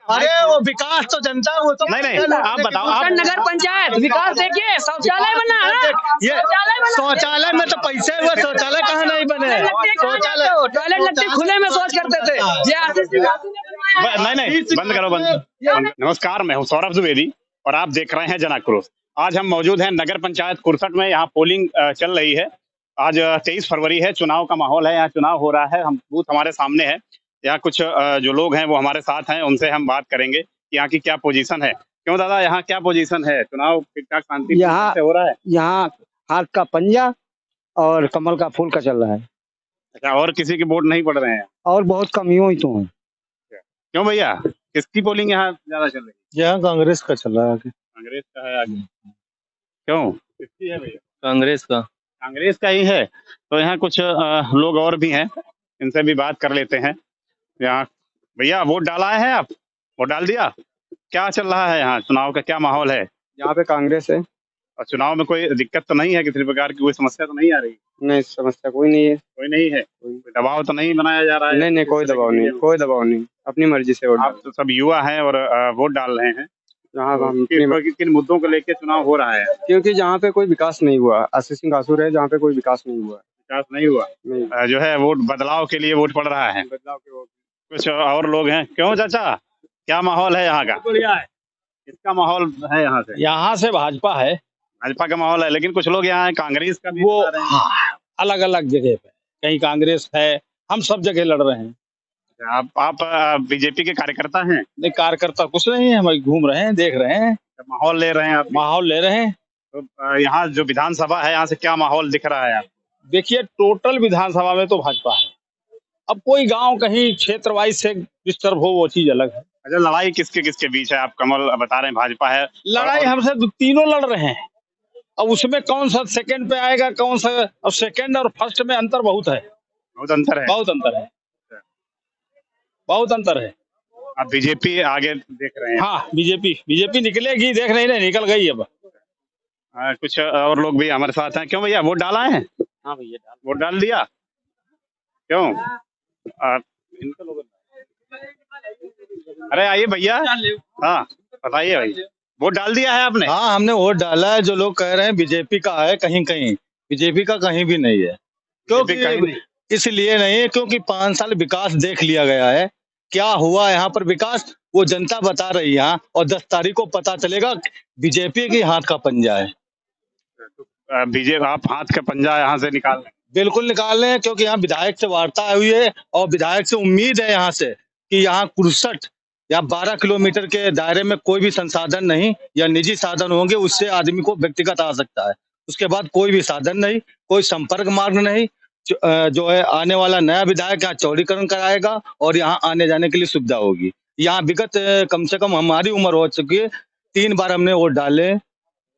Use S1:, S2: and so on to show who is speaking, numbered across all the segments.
S1: अरे वो विकास तो जनता, वो तो
S2: नहीं आप बताओ, आप
S3: नगर पंचायत विकास देखिए, शौचालय बना है,
S1: ये शौचालय में तो पैसे हुए, शौचालय कहाँ नहीं बने?
S3: शौचालय टॉयलेट लगते खुले में शौच करते थे।
S2: नहीं बंद करो, बंद। नमस्कार, मैं हूँ सौरभ द्विवेदी और आप देख रहे हैं जन आक्रोश। आज हम मौजूद हैं नगर पंचायत कुरसट में। यहाँ पोलिंग चल रही है। आज 23 फरवरी है, चुनाव का माहौल है, यहाँ चुनाव हो रहा है। हम बूथ हमारे सामने है। यहाँ कुछ जो लोग हैं वो हमारे साथ हैं, उनसे हम बात करेंगे कि यहाँ की क्या पोजीशन है। क्यों दादा, यहाँ क्या पोजीशन है? चुनाव ठीक ठाक शांति से हो रहा है?
S4: यहाँ हाथ का पंजा और कमल का फूल का चल रहा है।
S2: अच्छा, और किसी के वोट नहीं पड़ रहे हैं?
S4: और बहुत कम यूं ही तो है।
S2: क्यों भैया, किसकी पोलिंग यहाँ ज्यादा चल रही है?
S1: यहाँ कांग्रेस का चल रहा है।
S2: कांग्रेस का है आगे। क्यों, किसकी है भैया?
S1: कांग्रेस का।
S2: कांग्रेस का ही है। तो यहाँ कुछ लोग और भी हैं, इनसे भी बात कर लेते हैं। यहाँ भैया, वोट डाला है आप? वोट डाल दिया? क्या चल रहा है यहाँ? चुनाव का क्या माहौल है?
S4: यहाँ पे कांग्रेस है।
S2: और चुनाव में कोई दिक्कत तो नहीं है? किसी प्रकार की कोई समस्या तो नहीं आ रही?
S4: नहीं, समस्या कोई नहीं है।
S2: कोई नहीं है? कोई दबाव तो नहीं बनाया जा रहा है?
S4: नहीं, कोई दबाव नहीं, कोई दबाव नहीं, अपनी मर्जी से वोट।
S2: आप तो सब युवा हैं और वोट डाल रहे हैं।
S4: यहाँ
S2: किन मुद्दों को लेकर चुनाव हो रहा है?
S4: क्योंकि जहाँ पे कोई विकास नहीं हुआ, आशीष सिंह आसूर है, जहाँ पे कोई विकास नहीं हुआ।
S2: विकास नहीं हुआ,
S4: नहीं।
S2: जो है वोट बदलाव के लिए वोट पड़ रहा है।
S4: बदलाव के वोट।
S2: कुछ और लोग हैं। क्यों चाचा, क्या माहौल है यहाँ का?
S1: बढ़िया है।
S2: किसका माहौल है यहाँ से?
S1: यहाँ से भाजपा है।
S2: भाजपा का माहौल है, लेकिन कुछ लोग यहाँ कांग्रेस का भी
S1: वो
S2: बता रहे हैं।
S1: अलग अलग जगह पे, कहीं कांग्रेस है, हम सब जगह लड़ रहे हैं।
S2: आप बीजेपी के कार्यकर्ता हैं?
S1: नहीं, कार्यकर्ता कुछ नहीं है, हम घूम रहे हैं, देख रहे हैं,
S2: माहौल ले रहे हैं आप?
S1: माहौल ले रहे हैं।
S2: तो यहाँ जो विधानसभा है, यहाँ से क्या माहौल दिख रहा है?
S1: देखिए, टोटल विधानसभा में तो भाजपा है। अब कोई गांव कहीं क्षेत्र वाइज से डिस्टर्ब हो, वो चीज अलग है।
S2: अच्छा, लड़ाई किसके किसके बीच है? आप कमल बता रहे हैं, भाजपा है।
S1: लड़ाई हमसे तीनों लड़ रहे हैं। अब उसमें कौन सा सेकंड पे आएगा, कौन सा? अब सेकंड और फर्स्ट में अंतर बहुत है।
S2: बहुत अंतर है?
S1: बहुत अंतर है, बहुत अंतर है।
S2: आप बीजेपी आगे देख रहे हैं?
S1: हाँ, बीजेपी निकलेगी, देख नहीं रहे, निकल गई अब।
S2: कुछ और लोग भी हमारे साथ हैं। क्यों भैया, वोट डाला है?
S4: हाँ भैया,
S2: वोट डाल दिया? क्यों? अरे आइए भैया, हाँ बताइए भाई, वोट डाल दिया है आपने?
S1: हाँ, हमने वोट डाला है। जो लोग कह रहे हैं बीजेपी का है, कहीं कहीं बीजेपी का कहीं भी नहीं है। क्योंकि इसलिए नहीं है क्योंकि 5 साल विकास देख लिया गया है। क्या हुआ यहाँ पर विकास, वो जनता बता रही है। और 10 तारीख को पता चलेगा। बीजेपी की हाथ का पंजा है।
S2: बीजेपी, आप हाथ का पंजा यहाँ से निकाल लें?
S1: बिल्कुल निकाल लें, क्योंकि यहाँ विधायक से वार्ता हुई है और विधायक से उम्मीद है यहाँ से कि यहाँ कुरसट या 12 किलोमीटर के दायरे में कोई भी संसाधन नहीं या निजी साधन होंगे, उससे आदमी को व्यक्तिगत आ सकता है। उसके बाद कोई भी साधन नहीं, कोई संपर्क मार्ग नहीं। जो है आने वाला नया विधायक यहाँ चौड़ीकरण कराएगा और यहाँ आने जाने के लिए सुविधा होगी। यहाँ विगत कम से कम हमारी उम्र हो चुकी है, 3 बार हमने वोट डाले,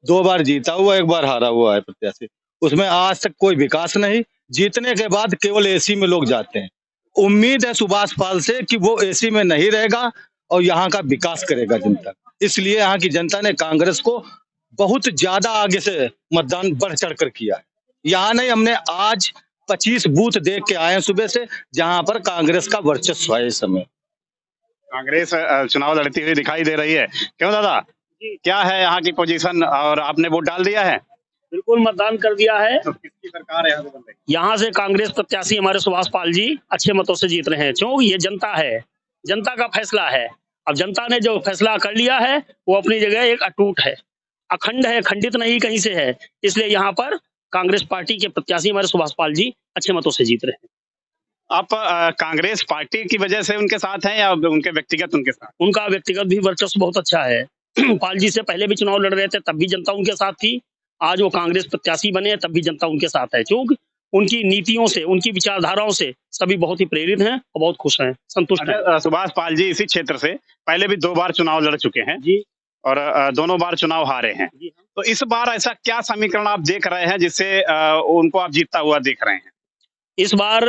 S1: 2 बार जीता हुआ, 1 बार हारा हुआ है प्रत्याशी। उसमें आज तक कोई विकास नहीं। जीतने के बाद केवल एसी में लोग जाते हैं। उम्मीद है सुभाष पाल से कि वो एसी में नहीं रहेगा और यहाँ का विकास करेगा जनता। इसलिए यहाँ की जनता ने कांग्रेस को बहुत ज्यादा आगे से मतदान बढ़ चढ़ कर किया है। यहाँ नहीं, हमने आज 25 बूथ देख के आए हैं सुबह से, जहाँ पर कांग्रेस का वर्चस्व है। इस समय
S2: कांग्रेस चुनाव लड़ती हुई दिखाई दे रही है। क्यों दादा, क्या है यहाँ की पोजीशन और आपने वोट डाल दिया है?
S3: बिल्कुल मतदान कर दिया है।
S2: तो किसकी सरकार है यहाँ से बन रही?
S3: यहाँ से कांग्रेस प्रत्याशी हमारे सुभाष पाल जी अच्छे मतों से जीत रहे हैं। क्यों? ये जनता है, जनता का फैसला है। अब जनता ने जो फैसला कर लिया है वो अपनी जगह एक अटूट है, अखंड है, खंडित नहीं कहीं से है। इसलिए यहाँ पर कांग्रेस पार्टी के प्रत्याशी हमारे सुभाष पाल जी अच्छे मतों से जीत रहे हैं।
S2: आप कांग्रेस पार्टी की वजह से उनके साथ हैं या उनके व्यक्तिगत उनके साथ?
S3: उनका व्यक्तिगत भी वर्चस्व बहुत अच्छा है। पाल जी से पहले भी चुनाव लड़ रहे थे, तब भी जनता उनके साथ थी। आज वो कांग्रेस प्रत्याशी बने, तब भी जनता उनके साथ है। क्योंकि उनकी नीतियों से, उनकी विचारधाराओं से सभी बहुत ही प्रेरित हैं और बहुत खुश हैं, संतुष्ट हैं।
S2: सुभाष पाल जी इसी क्षेत्र से पहले भी 2 बार चुनाव लड़ चुके हैं
S3: जी,
S2: और दोनों बार चुनाव हारे हैं। तो इस बार ऐसा क्या समीकरण आप देख रहे हैं जिससे उनको आप जीतता हुआ देख रहे हैं?
S3: इस बार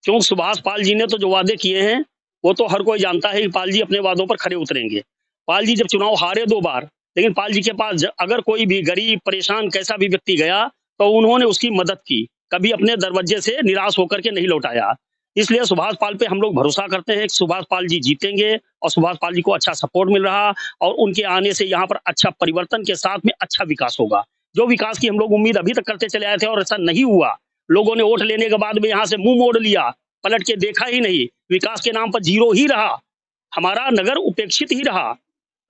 S3: क्योंकि सुभाष पाल जी ने तो जो वादे किए हैं वो तो हर कोई जानता है कि पाल जी अपने वादों पर खरे उतरेंगे। पाल जी जब चुनाव हारे 2 बार, लेकिन पाल जी के पास अगर कोई भी गरीब, परेशान, कैसा भी व्यक्ति गया तो उन्होंने उसकी मदद की, कभी अपने दरवाजे से निराश होकर के नहीं लौटाया। इसलिए सुभाष पाल पे हम लोग भरोसा करते हैं कि सुभाष पाल जी जीतेंगे और सुभाष पाल जी को अच्छा सपोर्ट मिल रहा और उनके आने से यहाँ पर अच्छा परिवर्तन के साथ में अच्छा विकास होगा। जो विकास की हम लोग उम्मीद अभी तक करते चले आए थे और ऐसा नहीं हुआ, लोगों ने वोट लेने के बाद में यहाँ से मुंह मोड़ लिया, पलट के देखा ही नहीं, विकास के नाम पर जीरो ही रहा, हमारा नगर उपेक्षित ही रहा।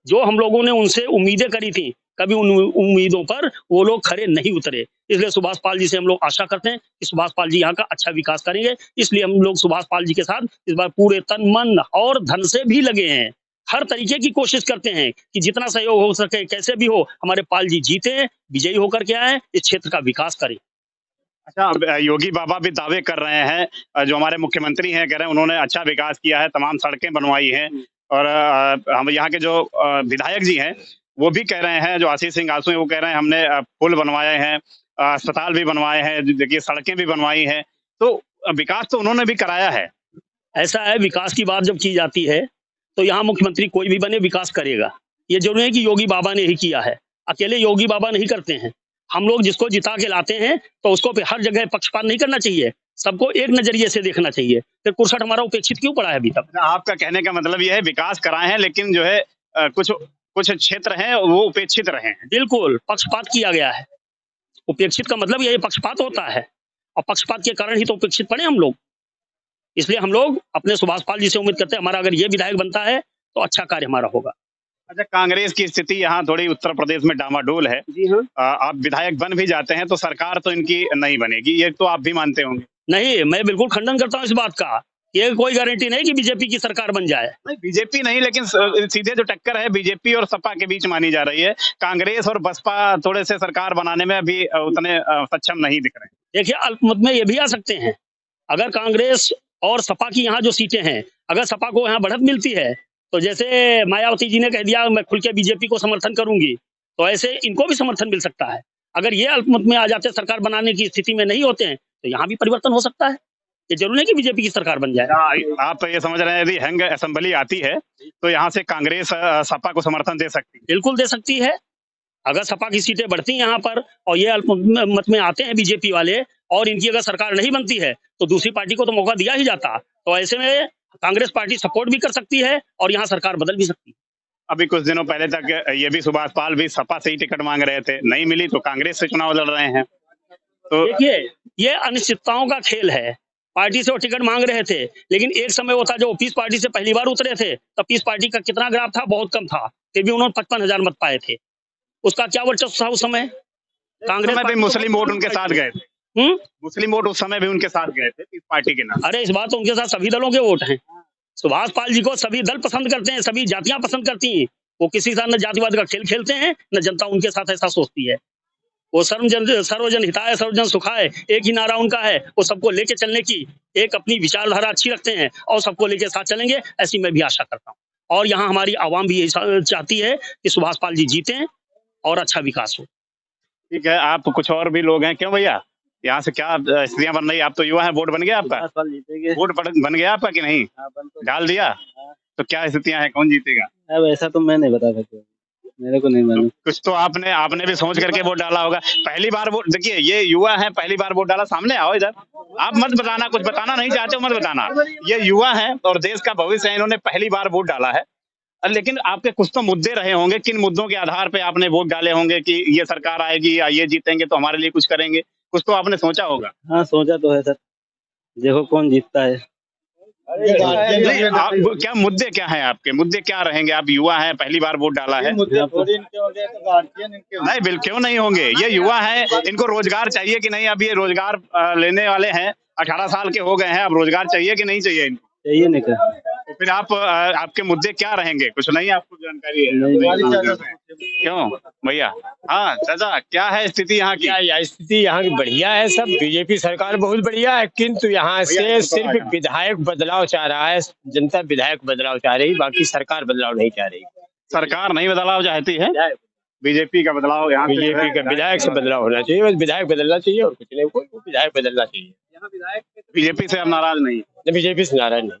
S3: जो हम लोगों ने उनसे उम्मीदें करी थी, कभी उन उम्मीदों पर वो लोग खरे नहीं उतरे। इसलिए सुभाष पाल जी से हम लोग आशा करते हैं कि सुभाष पाल जी यहाँ का अच्छा विकास करेंगे। इसलिए हम लोग सुभाष पाल जी के साथ इस बार पूरे तन मन और धन से भी लगे हैं। हर तरीके की कोशिश करते हैं कि जितना सहयोग हो सके, कैसे भी हो, हमारे पाल जी जीते, विजयी होकर के आए, इस क्षेत्र का विकास करें।
S2: अच्छा, अब योगी बाबा भी दावे कर रहे हैं, जो हमारे मुख्यमंत्री हैं कह रहे हैं उन्होंने अच्छा विकास किया है, तमाम सड़कें बनवाई हैं और हम यहाँ के जो विधायक जी हैं वो भी कह रहे हैं, जो आशीष सिंह आंसू हैं वो कह रहे हैं हमने पुल बनवाए हैं, अस्पताल भी बनवाए हैं, देखिए सड़कें भी बनवाई हैं, तो विकास तो उन्होंने भी कराया है।
S3: ऐसा है, विकास की बात जब की जाती है तो यहाँ मुख्यमंत्री कोई भी बने विकास करेगा। ये जरूरी है कि योगी बाबा ने ही किया है, अकेले योगी बाबा नहीं करते हैं। हम लोग जिसको जिता के लाते हैं तो उसको फिर हर जगह पक्षपात नहीं करना चाहिए, सबको एक नजरिए से देखना चाहिए। फिर कुर्सठ हमारा उपेक्षित क्यों पड़ा है अभी तक?
S2: आपका कहने का मतलब ये है विकास कराए हैं लेकिन जो है कुछ कुछ क्षेत्र हैं वो उपेक्षित रहे हैं।
S3: बिल्कुल पक्षपात किया गया है। उपेक्षित का मतलब यही पक्षपात होता है और पक्षपात के कारण ही तो उपेक्षित पड़े हम लोग। इसलिए हम लोग अपने सुभाष पाल जी से उम्मीद करते हैं हमारा अगर ये विधायक बनता है तो अच्छा कार्य हमारा होगा।
S2: अच्छा, कांग्रेस की स्थिति यहाँ थोड़ी उत्तर प्रदेश में डामाडोल है।
S3: जी हाँ।
S2: आप विधायक बन भी जाते हैं तो सरकार तो इनकी नहीं बनेगी, ये तो आप भी मानते होंगे।
S3: नहीं, मैं बिल्कुल खंडन करता हूँ इस बात का। ये कोई गारंटी नहीं कि बीजेपी की सरकार बन जाए।
S2: नहीं, बीजेपी नहीं, लेकिन सीधे जो टक्कर है बीजेपी और सपा के बीच मानी जा रही है। कांग्रेस और बसपा थोड़े से सरकार बनाने में अभी उतने सक्षम नहीं दिख रहे।
S3: देखिए, अल्पमत में ये भी आ सकते हैं। अगर कांग्रेस और सपा की यहाँ जो सीटें हैं, अगर सपा को यहाँ बढ़त मिलती है तो जैसे मायावती जी ने कह दिया मैं खुल के बीजेपी को समर्थन करूंगी, तो ऐसे इनको भी समर्थन मिल सकता है। अगर ये अल्पमत में आ जाते, सरकार बनाने की स्थिति में नहीं होते हैं, तो यहाँ भी परिवर्तन हो सकता है। ये जरूरी नहीं कि बीजेपी की सरकार बन जाए।
S2: आप ये समझ रहे हैं यदि हंग असेंबली आती है तो यहाँ से कांग्रेस सपा को समर्थन दे सकती है?
S3: बिल्कुल दे सकती है। अगर सपा की सीटें बढ़ती हैं यहाँ पर और ये अल्पमत में आते हैं बीजेपी वाले और इनकी अगर सरकार नहीं बनती है तो दूसरी पार्टी को तो मौका दिया ही जाता। तो ऐसे में कांग्रेस पार्टी सपोर्ट भी कर सकती है और यहाँ सरकार बदल भी सकती है।
S2: अभी कुछ दिनों पहले तक ये भी सुभाष पाल भी सपा से ही टिकट मांग रहे थे, नहीं मिली तो कांग्रेस से चुनाव लड़ रहे हैं। तो
S3: देखिए, ये अनिश्चितताओं का खेल है। पार्टी से वो टिकट मांग रहे थे, लेकिन एक समय वो था जब पीस पार्टी से पहली बार उतरे थे तब पीस पार्टी का कितना ग्राफ था? बहुत कम था, फिर भी उन्होंने 55,000 मत पाए थे। उसका क्या वर्चस्व था उस समय?
S2: कांग्रेस में भी मुस्लिम वोट उनके साथ गए थे। मुस्लिम वोट उस समय भी उनके साथ गए थे इस पार्टी के नाम।
S3: अरे इस बात तो उनके साथ सभी दलों के वोट हैं। सुभाष पाल जी को सभी दल पसंद करते हैं, सभी जातियां पसंद करती हैं। वो किसी के साथ न जातिवाद का खेल खेलते हैं न जनता उनके साथ ऐसा सोचती है। वो सर्वजन हिताय सर्वजन सुखाय एक ही नारा उनका है। वो सबको लेके चलने की एक अपनी विचारधारा अच्छी रखते हैं और सबको लेके साथ चलेंगे, ऐसी मैं भी आशा करता हूँ। और यहाँ हमारी आवाम भी यही चाहती है कि सुभाष पाल जी जीतें और अच्छा विकास हो।
S2: ठीक है, आप कुछ और भी लोग हैं क्यों भैया? यहाँ से क्या स्थितियां बन रही है? आप तो युवा हैं, वोट बन गया आपका? वोट बन गया आपका कि नहीं? डाल दिया? तो क्या स्थितियां हैं, कौन जीतेगा?
S4: अब ऐसा तो मैं नहीं बता सकता, मेरे को नहीं मालूम।
S2: कुछ तो आपने भी सोच करके वोट डाला होगा। पहली बार वोट, देखिए ये युवा है, पहली बार वोट डाला, सामने आओ इधर। आप मत बताना, कुछ बताना नहीं चाहते हो मत बताना। ये युवा है और देश का भविष्य है, इन्होंने पहली बार वोट डाला है। लेकिन आपके कुछ तो मुद्दे रहे होंगे, किन मुद्दों के आधार पे आपने वोट डाले होंगे कि ये सरकार आएगी या ये जीतेंगे तो हमारे लिए कुछ करेंगे? कुछ तो आपने सोचा होगा।
S4: हाँ सोचा तो है सर, देखो कौन जीतता है।
S2: नहीं, आप क्या मुद्दे क्या हैं आपके? मुद्दे क्या रहेंगे? आप युवा हैं, पहली बार वोट डाला है। नहीं बिल्कुल क्यों नहीं होंगे, ये युवा है, इनको रोजगार चाहिए कि नहीं? अब ये रोजगार लेने वाले हैं, 18 साल के हो गए हैं, अब रोजगार चाहिए कि नहीं चाहिए इनको?
S4: चाहिए नहीं कर।
S2: तो फिर आपके मुद्दे क्या रहेंगे? कुछ नहीं आपको जानकारी है? क्यों भैया? हाँ चाचा, क्या है स्थिति यहाँ की?
S5: स्थिति यहाँ की बढ़िया है, सब बीजेपी सरकार बहुत बढ़िया है, किंतु यहाँ से सिर्फ विधायक बदलाव चाह रहा है जनता, विधायक बदलाव चाह रही, बाकी सरकार बदलाव नहीं चाह रही।
S2: सरकार नहीं बदलाव चाहती है, बीजेपी का बदलाव, यहाँ
S5: बीजेपी का विधायक से बदलाव होना चाहिए, बस विधायक बदलना चाहिए और कुछ नहीं, कोई विधायक बदलना चाहिए।
S2: बीजेपी से आप नाराज नहीं?
S5: बीजेपी से नाराज नहीं।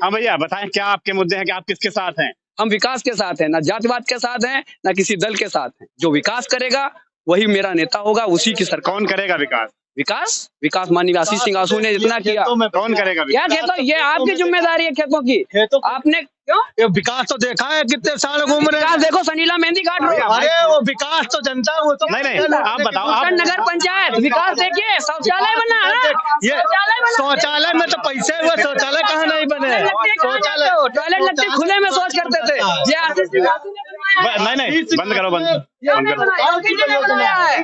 S2: हाँ भैया बताएं, क्या आपके मुद्दे हैं कि आप किसके साथ हैं?
S6: हम विकास के साथ हैं, ना जातिवाद के साथ हैं, ना किसी दल के साथ हैं। जो विकास करेगा वही मेरा नेता होगा, उसी की सरकार।
S2: कौन करेगा विकास?
S6: विकास विकास माननीय आशीष सिंह आंसू ने जितना किया,
S2: कौन करेगा
S6: क्या खेतों, ये आपकी जिम्मेदारी है खेतों की। आपने क्यों
S1: ये विकास तो देखा है, कितने साल घूम रहे
S6: विकास
S1: हैं।
S6: देखो, सनीला मेहंदी काट रहे हो।
S1: अरे वो विकास तो जनता, वो तो
S2: नहीं, आप बताओ, आप
S6: नगर पंचायत विकास देखिए, शौचालय बना है ना?
S1: ये शौचालय में तो पैसे हुए, शौचालय कहाँ नहीं बने। शौचालय
S6: टॉयलेट लगते खुले में शौच करते थे, ये आशीष सिंह आंसू ने बनवाया है।
S2: नहीं, बंद करो, बंद
S6: ये हमने
S2: करो।
S6: बनाया है।